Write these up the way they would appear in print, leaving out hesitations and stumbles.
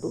2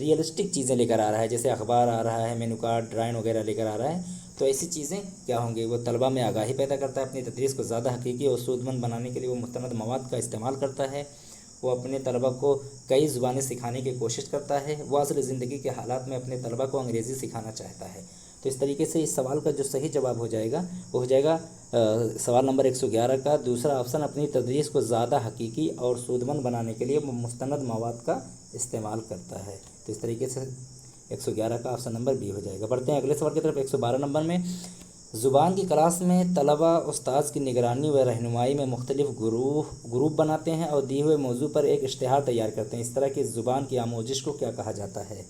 realistic چیزیں لے کر آ رہا ہے، جیسے اخبار آ رہا ہے، مینو کارڈ، ڈرائنگ وغیرہ لے کر آ رہا ہے، تو ایسی چیزیں کیا ہوں گی، وہ طلباء میں آگاہی پیدا کرتا ہے، اپنی تدریس کو زیادہ حقیقی اور سود مند بنانے کے لیے وہ مستند مواد کا استعمال کرتا ہے، وہ اپنے طلباء کو کئی زبانیں سکھانے کی کوشش کرتا ہے، وہ اصل زندگی کے حالات میں اپنے طلباء کو انگریزی سکھانا چاہتا ہے۔ تو اس طریقے سے اس سوال کا جو صحیح جواب ہو جائے گا وہ ہو جائے گا سوال نمبر 111 کا دوسرا آپشن، اپنی تدریس کو زیادہ حقیقی اور سودمند بنانے کے لیے وہ مستند مواد کا استعمال کرتا ہے۔ تو اس طریقے سے 111 کا آپشن نمبر بی ہو جائے گا۔ بڑھتے ہیں اگلے سوال کی طرف۔ 112 نمبر میں، زبان کی کلاس میں طلباء استاذ کی نگرانی و رہنمائی میں مختلف گروپ بناتے ہیں اور دیے ہوئے موضوع پر ایک اشتہار تیار کرتے ہیں، اس طرح کی زبان کی آموزش کو کیا کہا جاتا ہے؟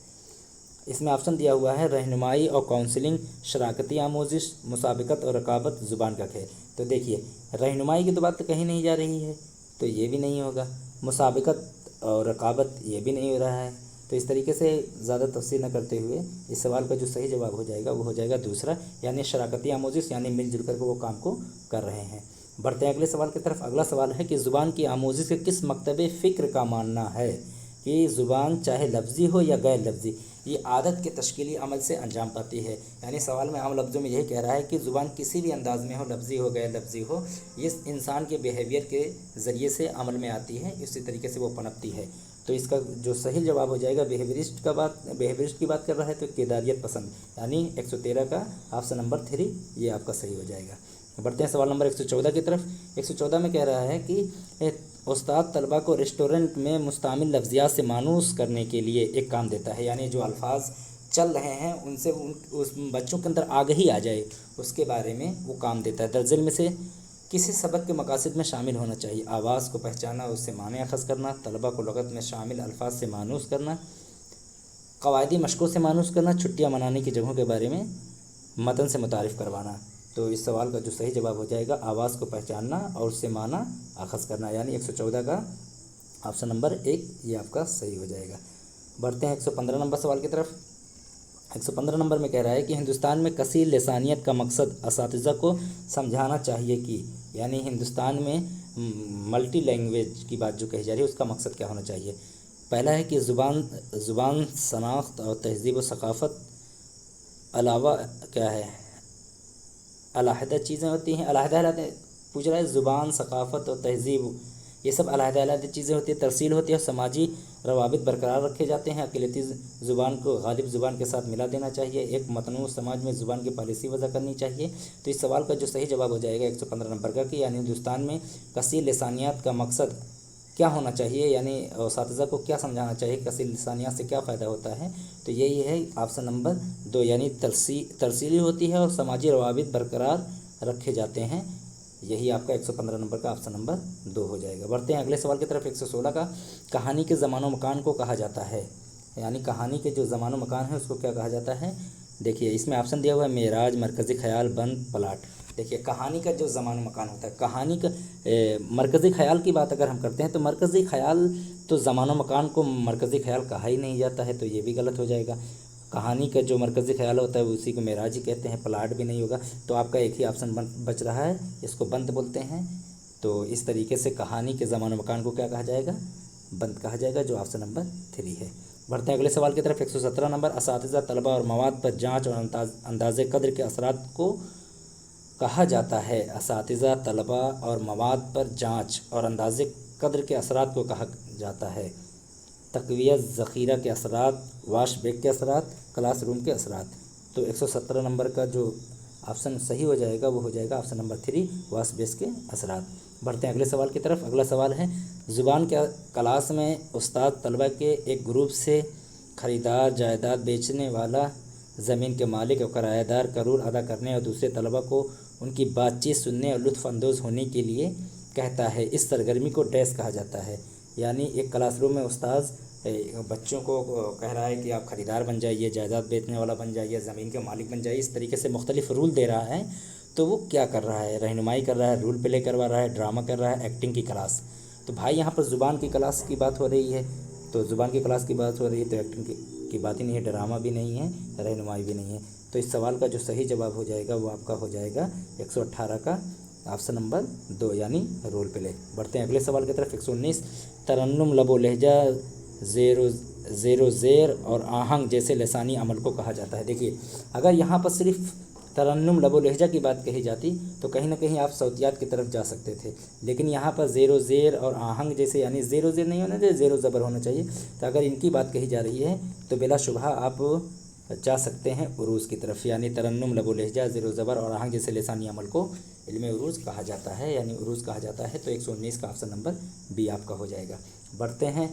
اس میں آپشن دیا ہوا ہے رہنمائی اور کاؤنسلنگ، شراکتی آموزش، مسابقت اور رقابت، زبان کا کھیل۔ تو دیکھیے رہنمائی کی تو بات تو کہیں نہیں جا رہی ہے، تو یہ بھی نہیں ہوگا، مسابقت اور رقابت یہ بھی نہیں ہو رہا ہے، تو اس طریقے سے زیادہ تفصیل نہ کرتے ہوئے اس سوال کا جو صحیح جواب ہو جائے گا وہ ہو جائے گا دوسرا، یعنی شراکتی آموزش، یعنی مل جل کر کے وہ کام کو کر رہے ہیں۔ بڑھتے ہیں اگلے سوال کی طرف۔ اگلا سوال ہے کہ زبان کی آموزش کے کس مکتب فکر کا ماننا ہے کہ زبان چاہے لفظی ہو یا غیر لفظی یہ عادت کے تشکیلی عمل سے انجام پاتی ہے، یعنی سوال میں عام لفظوں میں یہی کہہ رہا ہے کہ زبان کسی بھی انداز میں ہو، لفظی ہو غیر لفظی ہو، یہ انسان کے بیہیویئر کے ذریعے سے عمل میں آتی ہے، اسی طریقے سے وہ پنپتی ہے۔ تو اس کا جو صحیح جواب ہو جائے گا بیہیویئرسٹ کی بات کر رہا ہے تو کرداریت پسند، یعنی 113 کا آپشن نمبر 3 یہ آپ کا صحیح ہو جائے گا۔ بڑھتے ہیں سوال نمبر 114 کی طرف۔ 114 میں کہہ رہا ہے کہ استاد طلباء کو ریسٹورنٹ میں مستعمل لفظیات سے مانوس کرنے کے لیے ایک کام دیتا ہے، یعنی جو الفاظ چل رہے ہیں ان سے اس بچوں کے اندر آگہی آ جائے اس کے بارے میں وہ کام دیتا ہے۔ درج ذیل میں سے کسی سبق کے مقاصد میں شامل ہونا چاہیے: آواز کو پہچاننا، اس سے معنی اخذ کرنا، طلباء کو لغت میں شامل الفاظ سے مانوس کرنا، قواعدی مشقوں سے مانوس کرنا، چھٹیاں منانے کی جگہوں کے بارے میں متن سے متعارف کروانا۔ تو اس سوال کا جو صحیح جواب ہو جائے گا آواز کو پہچاننا اور اس سے معنی اخذ کرنا، یعنی 114 کا آپشن نمبر 1 یہ آپ کا صحیح ہو جائے گا۔ بڑھتے ہیں 115 نمبر سوال کی طرف۔ 115 نمبر میں کہہ رہا ہے کہ ہندوستان میں کثیر لسانیت کا مقصد اساتذہ کو سمجھانا چاہیے کہ، یعنی ہندوستان میں ملٹی لینگویج کی بات جو کہی جا رہی ہے اس کا مقصد کیا ہونا چاہیے؟ پہلا ہے کہ زبان شناخت اور تہذیب و ثقافت علاوہ کیا ہے علیحدہ چیزیں ہوتی ہیں، علیحدہ پوچھ رہا ہے زبان، ثقافت اور تہذیب یہ سب علیحدہ چیزیں ہوتی ہیں، ترسیل ہوتی ہے اور سماجی روابط برقرار رکھے جاتے ہیں۔ اقلیتی زبان کو غالب زبان کے ساتھ ملا دینا چاہیے، ایک متنوع سماج میں زبان کی پالیسی وضع کرنی چاہیے۔ تو اس سوال کا جو صحیح جواب ہو جائے گا 115 نمبر کا کہ یعنی ہندوستان میں کثیر لسانیات کا مقصد کیا ہونا چاہیے، یعنی اساتذہ کو کیا سمجھانا چاہیے، کثیر لسانیات سے کیا فائدہ ہوتا ہے، تو یہی ہے آپشن نمبر 2، یعنی ترسیلی ہوتی ہے اور سماجی روابط برقرار رکھے جاتے ہیں، یہی آپ کا 115 نمبر کا آپشن نمبر 2 ہو جائے گا۔ بڑھتے ہیں اگلے سوال کی طرف۔ 116 کا کہانی کے زمان و مکان کو کہا جاتا ہے، یعنی کہانی کے جو زمان و مکان ہے اس کو کیا کہا جاتا ہے؟ دیکھیے اس میں آپشن دیا ہوا ہے معراج، مرکزی خیال، بند، پلاٹ۔ دیکھیے کہانی کا جو زمان و مکان ہوتا ہے، کہانی کا مرکزی خیال کی بات اگر ہم کرتے ہیں تو مرکزی خیال تو زمان و مکان کو مرکزی خیال کہا ہی نہیں جاتا ہے، تو یہ بھی غلط ہو جائے گا۔ کہانی کا جو مرکزی خیال ہوتا ہے اسی کو معراج ہی کہتے ہیں، پلاٹ بھی نہیں ہوگا، تو آپ کا ایک ہی آپشن بچ رہا ہے، اس کو بند بولتے ہیں۔ تو اس طریقے سے کہانی کے زمان و مکان کو کیا کہا جائے گا؟ بند کہا جائے گا، جو آپشن نمبر 3 ہے۔ بڑھتے ہیں اگلے سوال کی طرف۔ 117 نمبر اساتذہ، طلباء اور مواد پر جانچ اور انداز قدر کے اثرات کو کہا جاتا ہے۔ اساتذہ، طلباء اور مواد پر جانچ اور انداز قدر کے اثرات کو کہا جاتا ہے۔ تقویت، ذخیرہ کے اثرات، واش بیک کے اثرات، کلاس روم کے اثرات۔ تو 117 نمبر کا جو آپشن صحیح ہو جائے گا وہ ہو جائے گا آپشن نمبر 3، واش بیس کے اثرات۔ بڑھتے ہیں اگلے سوال کی طرف۔ اگلا سوال ہے زبان کے کلاس میں استاد طلباء کے ایک گروپ سے خریدار، جائیداد بیچنے والا، زمین کے مالک اور کرایہ دار کا رول ادا کرنے اور دوسرے طلباء کو ان کی بات چیت سننے اور لطف اندوز ہونے کے لیے کہتا ہے، اس سرگرمی کو ڈیش کہا جاتا ہے۔ یعنی ایک کلاس روم میں استاذ بچوں کو کہہ رہا ہے کہ آپ خریدار بن جائیے، جائیداد بیچنے والا بن جائیے، زمین کے مالک بن جائیے، اس طریقے سے مختلف رول دے رہا ہے، تو وہ کیا کر رہا ہے؟ رہنمائی کر رہا ہے، رول پلے کروا رہا ہے، ڈرامہ کر رہا ہے، ایکٹنگ کی کلاس۔ تو بھائی یہاں پر زبان کی کلاس کی بات ہو رہی ہے، تو زبان کی کلاس کی بات ہو رہی ہے تو ایکٹنگ کی بات ہی نہیں ہے، ڈرامہ بھی نہیں ہے، رہنمائی بھی نہیں ہے۔ تو اس سوال کا جو صحیح جواب ہو جائے گا وہ آپ کا ہو جائے گا 118 کا آپشن نمبر 2، یعنی رول پلے۔ بڑھتے ہیں اگلے سوال کی طرف۔ 119 ترنم، لب و لہجہ، زیر و زیر اور آہنگ جیسے لسانی عمل کو کہا جاتا ہے۔ دیکھیے اگر یہاں پر صرف ترنم لب و لہجہ کی بات کہی جاتی تو کہیں نہ کہیں آپ صوتیات کی طرف جا سکتے تھے، لیکن یہاں پر زیر و زیر اور آہنگ جیسے، یعنی زیر و زیر نہیں ہونا چاہیے، زیر و زبر ہونا چاہیے، تو اگر ان کی بات کہی جا رہی ہے تو بلا شبہ آپ جا سکتے ہیں عروض کی طرف، یعنی ترنم لب و لہجہ زیر و زبر اور آہنگ جیسے لسانی عمل کو علم عروض کہا جاتا ہے، یعنی عروض کہا جاتا ہے۔ تو 119 کا آپشن نمبر بی آپ کا ہو جائے گا۔ بڑھتے ہیں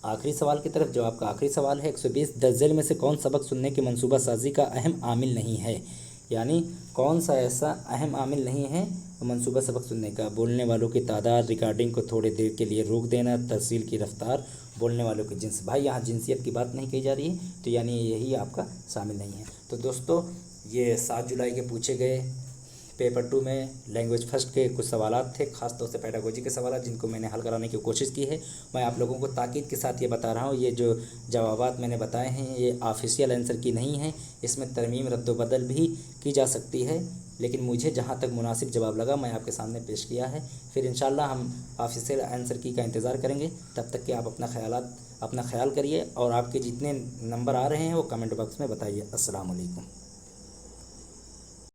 آخری سوال کی طرف، جو آپ کا آخری سوال ہے 120، درج میں سے کون سبق سننے کی منصوبہ سازی کا اہم عامل نہیں ہے؟ یعنی کون سا ایسا اہم عامل نہیں ہے منصوبہ سبق سننے کا؟ بولنے والوں کی تعداد، ریکارڈنگ کو تھوڑی دیر کے لیے روک دینا، ترسیل کی رفتار، بولنے والوں کی جنس۔ بھائی یہاں جنسیت کی بات نہیں کہی جا رہی ہے، تو یعنی یہی آپ کا شامل نہیں ہے۔ تو دوستو یہ 7 جولائی کے پوچھے گئے پیپر 2 میں لینگویج فرسٹ کے کچھ سوالات تھے، خاص طور سے پیڈاگوجی کے سوالات، جن کو میں نے حل کرانے کی کوشش کی ہے۔ میں آپ لوگوں کو تاکید کے ساتھ یہ بتا رہا ہوں، یہ جو جوابات میں نے بتائے ہیں یہ آفیشیل آنسر کی نہیں ہیں، اس میں ترمیم رد و بدل بھی کی جا سکتی ہے، لیکن مجھے جہاں تک مناسب جواب لگا میں آپ کے سامنے پیش کیا ہے۔ پھر انشاءاللہ ہم آفیشیل آنسر کی کا انتظار کریں گے، تب تک کہ آپ اپنا خیال کریے، اور آپ کے جتنے نمبر آ رہے ہیں وہ کمنٹ باکس میں بتائیے۔ السلام علیکم۔